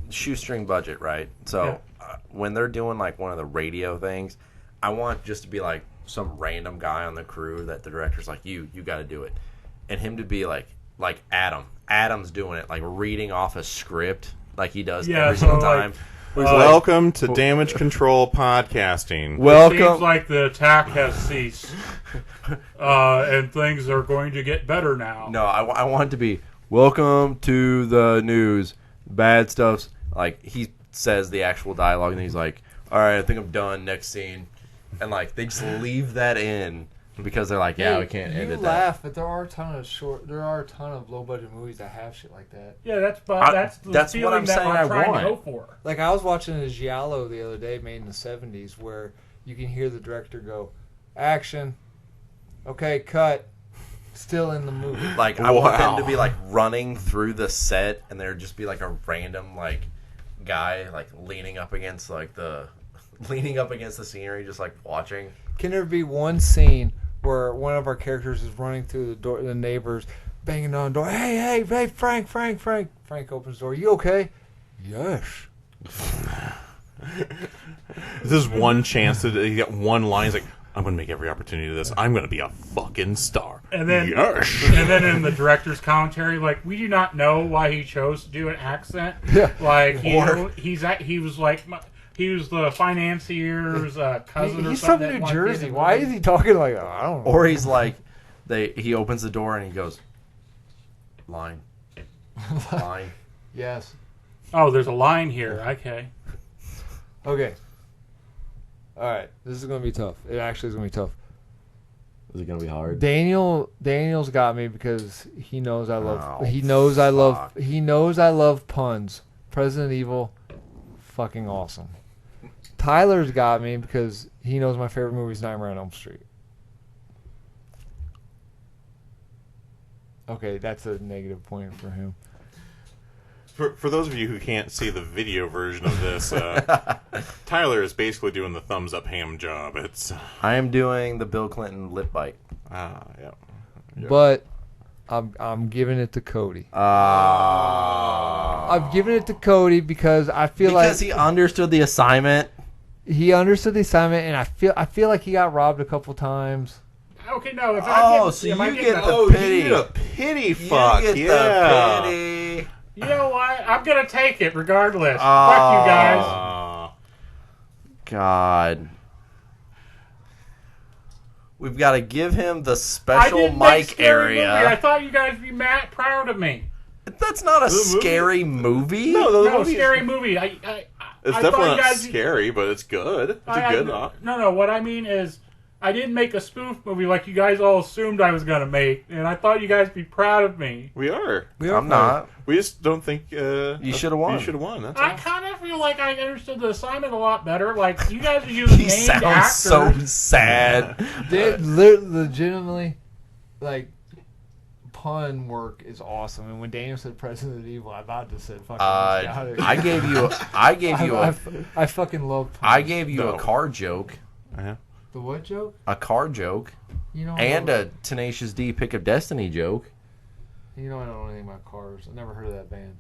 shoestring budget, right? So when they're doing like one of the radio things, I want just to be like some random guy on the crew that the director's like, you got to do it. And him to be like Adam. Adam's doing it, like reading off a script like he does every single time. Welcome to Damage Control Podcasting. It seems like the attack has ceased, and things are going to get better now. No, I want it to be, welcome to the news. Bad stuff's... Like, he says the actual dialogue, and he's like, all right, I think I'm done. Next scene. And, like, they just leave that in because they're like, yeah, we can't edit that. You laugh, but there are a ton of low budget movies that have shit like that. Yeah, that's the that's feeling what I'm that saying we're I trying want. to go for. Like, I was watching a giallo the other day made in the 70s where you can hear the director go, action, okay, cut, still in the movie. Like, I want them to be, like, running through the set, and there'd just be, like, a random, like, guy, like, leaning up against the scenery, just, like, watching. Can there be one scene where one of our characters is running through the door, the neighbors banging on the door, hey, Frank. Frank opens the door, you okay? Yes. This is one chance that you get one line. He's like, I'm going to make every opportunity to this. I'm going to be a fucking star. And then, yes. And then in the director's commentary, like, we do not know why he chose to do an accent. Yeah. Like, he was the financier's cousin or He's something. from that New wanted Jersey. to- Why is he talking like that? I don't know. Or he's like, he opens the door and he goes, line. Yes. Oh, there's a line here. Okay. Okay. All right. This is going to be tough. It actually is going to be tough. Is it going to be hard? Daniel's got me because he knows I love. Oh, he knows I love. fuck. He knows I love puns. Resident Evil, fucking awesome. Tyler's got me because he knows my favorite movie is Nightmare on Elm Street. Okay, that's a negative point for him. For those of you who can't see the video version of this, Tyler is basically doing the thumbs up ham job. It's I am doing the Bill Clinton lip bite. yeah. But I'm giving it to Cody. I'm giving it to Cody because I feel Because like he understood the assignment. he understood the assignment, and I feel like he got robbed a couple times. Okay, no. If Oh, I so am I you getting get the- the pity. You get a pity fuck. You get Yeah. the pity. You know what? I'm gonna take it regardless. Fuck you guys. God. We've got to give him the I special didn't make mic scary area. movie. I thought you guys would be proud of me. That's not a The movie- scary movie. No, the No, movie scary is, movie. it's I definitely thought you not guys, scary, but it's good. It's a good. No. What I mean is, I didn't make a spoof movie like you guys all assumed I was gonna make, and I thought you guys would be proud of me. We are. I'm not. We just don't think you should have won. You should have won. That's I all. kind of feel like I understood the assignment a lot better. Like you guys are using He named sounds actors. so sad. Legitimately, like, pun work is awesome. And when Daniel said President Evil, I about to said fucking. I gave you I fucking love puns. I gave you No. a car joke, Uh-huh. The what joke? a car joke, You know, and a Tenacious D Pick of Destiny joke. You know, I don't know anything about cars. I never heard of that band.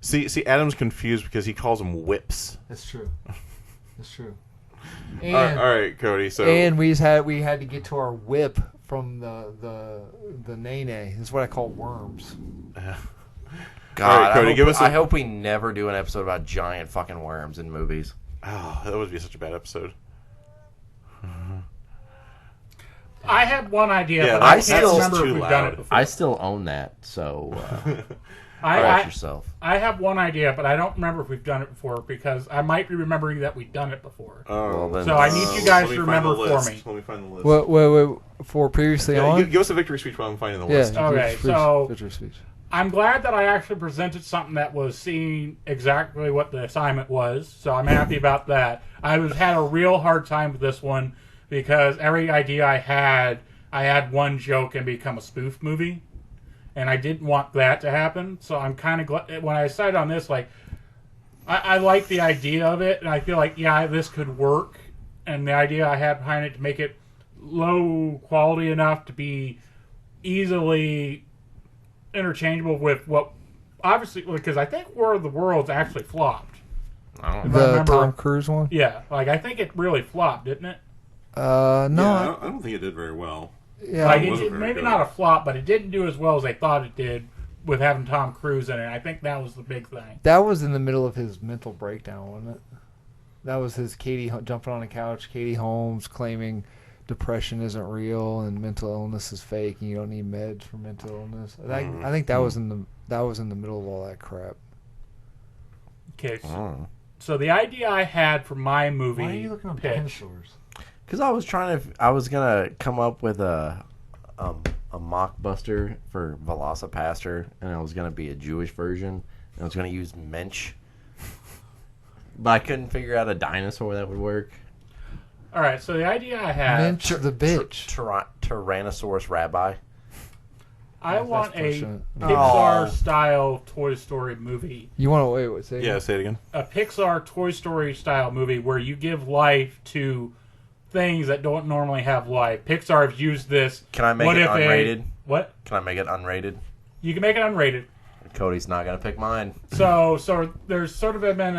See, Adam's confused because he calls them whips. That's true. That's true. All right, Cody. So And we had to get to our whip from the nene. That's what I call worms. God, All right, Cody, I hope we never do an episode about giant fucking worms in movies. oh, that would be such a bad episode. I had one idea, Yeah, but I that's can't still remember too if we've done loud. it before. I still own that, so watch I yourself. have one idea, but I don't remember if we've done it before because I might be remembering that we've done it before. Oh, Well, then- So I need you guys let me to find the remember for list. me. Let me find the list. Wait. For previously Yeah, on? give us a victory speech while I'm finding the Yeah. list. Okay, so- Victory speech. I'm glad that I actually presented something that was seeing exactly what the assignment was, so I'm happy about that. I had a real hard time with this one because every idea I had one joke and become a spoof movie, and I didn't want that to happen. So I'm kind of glad when I decided on this. Like, I like the idea of it, and I feel like this could work. And the idea I had behind it to make it low quality enough to be easily interchangeable with what, obviously, because I think War of the Worlds actually flopped. I don't If know. I The remember- Tom Cruise one? Yeah, like I think it really flopped, didn't it? No. Yeah, I don't think it did very well. Yeah. Like it it wasn't did, very maybe good. not a flop, but it didn't do as well as they thought it did with having Tom Cruise in it. I think that was the big thing. That was in the middle of his mental breakdown, wasn't it? That was his jumping on the couch, Katie Holmes claiming depression isn't real and mental illness is fake and you don't need meds for mental illness. I think that was in the middle of all that crap. Okay, Oh. so the idea I had for my movie Why are you looking up pitch, dinosaurs? Because I was gonna come up with a MockBuster for Velocipaster, and it was gonna be a Jewish version, and I was gonna use Mensch, but I couldn't figure out a dinosaur that would work. All right, so the idea I had, Minch the bitch. Tyrannosaurus Rabbi. I want a pushing it. Pixar-style Toy Story movie. You want to wait? Say Yeah, say it again. A Pixar Toy Story-style movie where you give life to things that don't normally have life. Pixar has used this. Can I make What it if unrated? What? Can I make it unrated? You can make it unrated. Cody's not gonna pick mine. So there's sort of been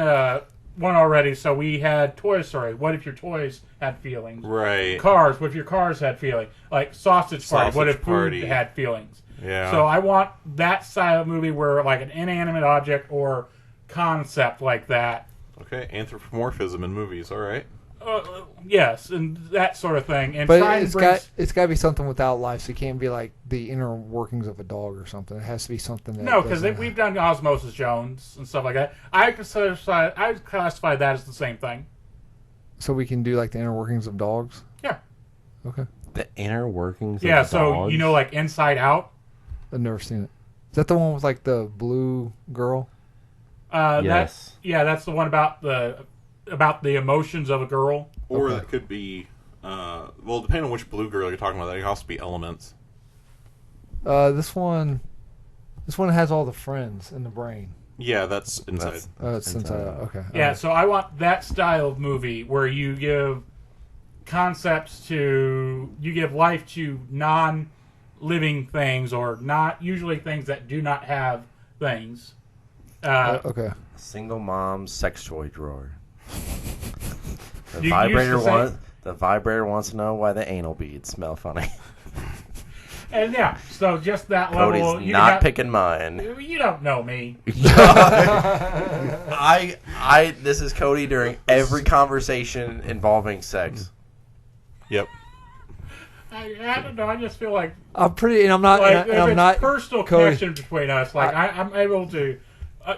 one already. So we had Toy Story. What if your toys had feelings? Right. Cars. What if your cars had feelings? Like Sausage Party. What Sausage if Party. food had feelings? Yeah. So I want that style of movie where like an inanimate object or concept like that. Okay, anthropomorphism in movies. All right. Yes, and that sort of thing. And But try and it's bring got to be something without life. So it can't be like the inner workings of a dog or something. It has to be something that no, because doesn't- we've done Osmosis Jones and stuff like that. I would classify that as the same thing. So we can do like the inner workings of dogs. Yeah. Okay, The inner workings. Yeah. Of So dogs? you know, like Inside Out. I've never seen it. Is that the one with like the blue girl? Yes. That's the one about the emotions of a girl. Or Okay. that could be, well, depending on which blue girl you're talking about, that could also be Elements. This one has all the friends in the brain. Yeah, that's inside. It's inside out. Okay. Yeah. So I want that style of movie where you give you give life to non-living things or not usually things that do not have things. Okay. Single mom's sex toy drawer. The You used to say- vibrator wants to know why the anal beads smell funny. And yeah, so just that Cody's level. not picking mine. You don't know me. This is Cody during every conversation involving sex. Yep. I don't know. I just feel like I'm pretty, and I'm not. like and I'm not personal Cody. connection between us. Like I'm able to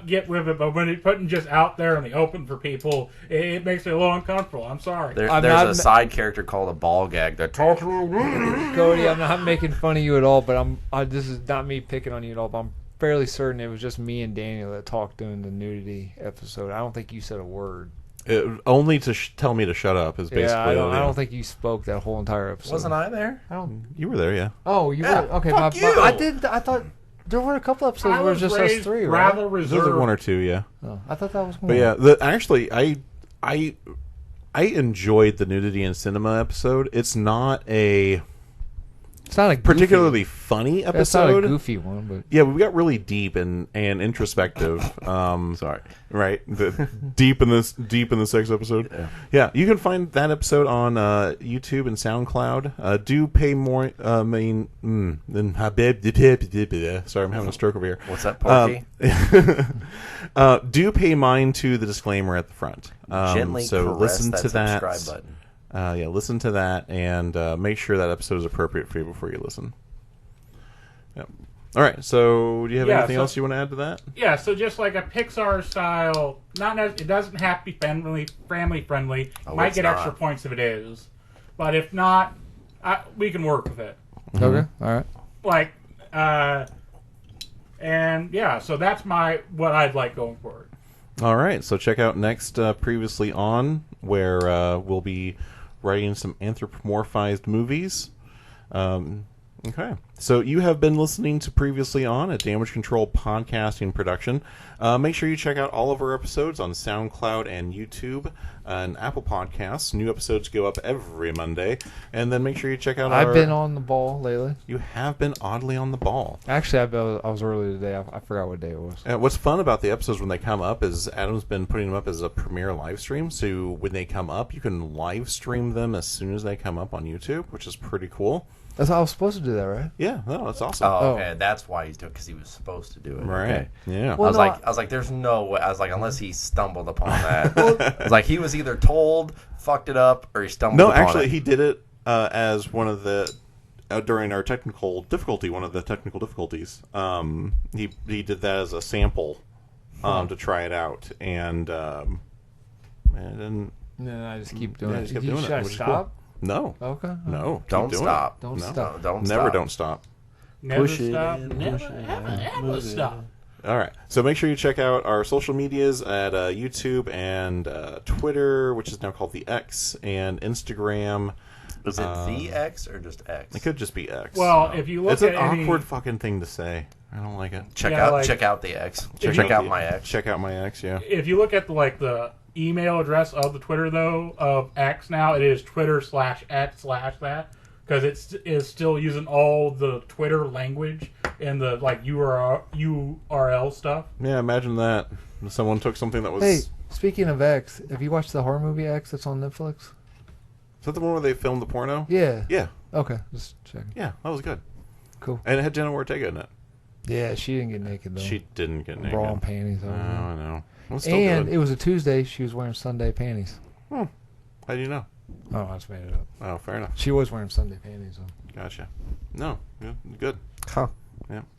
get with it, but when it's putting just out there in the open for people, it makes me a little uncomfortable. I'm sorry. There's not a side character called a ball gag that talks. Cody, I'm not making fun of you at all, but this is not me picking on you at all. But I'm fairly certain it was just me and Daniel that talked during the nudity episode. I don't think you said a word. Only to tell me to shut up is basically. Yeah, I don't think you spoke that whole entire episode. Wasn't I there? You were there, yeah. Oh, you Yeah, were okay. fuck you. I didn't. I thought there were a couple episodes I where it was was just us raised three, right? rather There's reserved. like one or two, yeah. Oh, I thought that was more. But yeah, actually, I enjoyed the nudity in cinema episode. It's not a it's not a goofy, particularly funny episode. It's not a goofy one, but Yeah, we got really deep and introspective. Sorry. Right, deep in the sex episode. Yeah, you can find that episode on YouTube and SoundCloud. Do pay more. Sorry, I'm having a stroke over here. What's that, Porky? Do pay mind to the disclaimer at the front. Gently so caress listen that to that. subscribe button. Yeah, listen to that and make sure that episode is appropriate for you before you listen. Yep. All right. So, do you have anything else you want to add to that? Yeah, so just like a Pixar style, it doesn't have to be family friendly. Might get extra points if it is, but if not, we can work with it. okay, all right. Like, and yeah, so that's what I'd like going forward. All right. So check out next Previously On, where we'll be writing some anthropomorphized movies. Okay. So you have been listening to Previously On, a Damage Control podcasting production. Make sure you check out all of our episodes on SoundCloud and YouTube and Apple Podcasts. New episodes go up every Monday. And then make sure you check out I've been on the ball lately. You have been oddly on the ball. Actually, I was early today. I forgot what day it was. What's fun about the episodes when they come up is Adam's been putting them up as a premiere live stream. So when they come up, you can live stream them as soon as they come up on YouTube, which is pretty cool. That's how I was supposed to do that, right? Yeah, no, that's awesome. Oh, okay. That's why he's doing, because he was supposed to do it. Right. Okay. Yeah. Well, I was like, there's no way. I was like, unless he stumbled upon that. I was like, he was either told, fucked it up, or he stumbled upon it. No, actually, he did it as one of the during our technical difficulty. One of the technical difficulties. He did that as a sample to try it out, and then No, I just keep doing I it. just kept Should doing it, I which is stop? no, Okay. no, keep Don't doing stop. it. Don't No. stop. Don't Never stop. don't stop. Never Push it stop. in, Never push it ever stop. All right. So make sure you check out our social medias at YouTube and Twitter, which is now called the X, and Instagram. Is it the X or just X? It could just be X. Well, if you look It's an at any, awkward fucking thing to say. I don't like it. Check Yeah, out like- check out the X. If Check you- out my X. Check out my X, yeah. if you look at the email address of the Twitter though of X now, it is Twitter/X/that, because it is still using all the Twitter language and the like URL stuff. Yeah, imagine that. Someone took something that was... Hey, speaking of X, have you watched the horror movie X that's on Netflix? Is that the one where they filmed the porno? Yeah. Yeah. Okay, just checking. Yeah, that was good. Cool. And it had Jenna Ortega in it. Yeah, she didn't get naked though. She didn't get naked. Bra and panties. Oh, Over I know. It was still and good. it was a Tuesday. She was wearing Sunday panties. How do you know? Oh, I just made it up. Oh, fair enough. She was wearing Sunday panties though. Gotcha. No, good. Huh.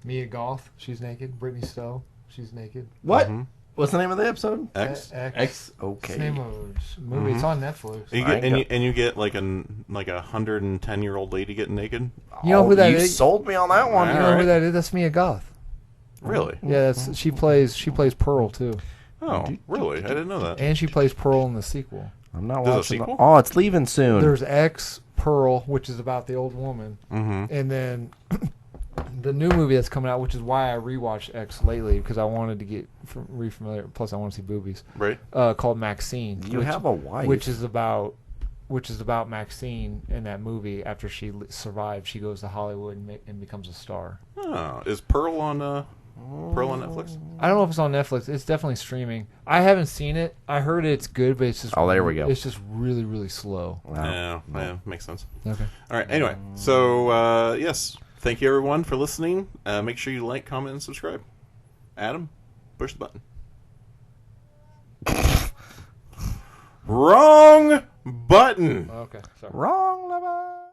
Mia Goth, she's naked. Brittany Stowe, she's naked. What? Mm-hmm. What's the name of the episode? X. X. Okay. It's the name of the movie. It's on Netflix. You I get, ain't and you get like a 110-year-old lady getting naked. You know who that you is? sold me on that one. You know Alright. who that is? That's Mia Goth. Really? Yeah, that's she plays Pearl too, Oh, really? I didn't know that. and she plays Pearl in the sequel. I'm not There's a watching. sequel? Oh, it's leaving soon. There's X Pearl, which is about the old woman, and then the new movie that's coming out, which is why I rewatched X lately because I wanted to get re-familiar. Plus, I want to see boobies. Right? Called Maxine. you have a wife. which is about Maxine in that movie. After she survives, she goes to Hollywood and becomes a star. Oh, is Pearl on Netflix? I don't know if it's on Netflix. It's definitely streaming. I haven't seen it. I heard it's good, but it's just Oh, there we go. It's just really, really slow. Wow. Yeah, makes sense. Okay. All right. Anyway, so yes, Thank you, everyone, for listening. Make sure you like, comment, and subscribe. Adam, push the button. Wrong button. Okay, sorry. Wrong level.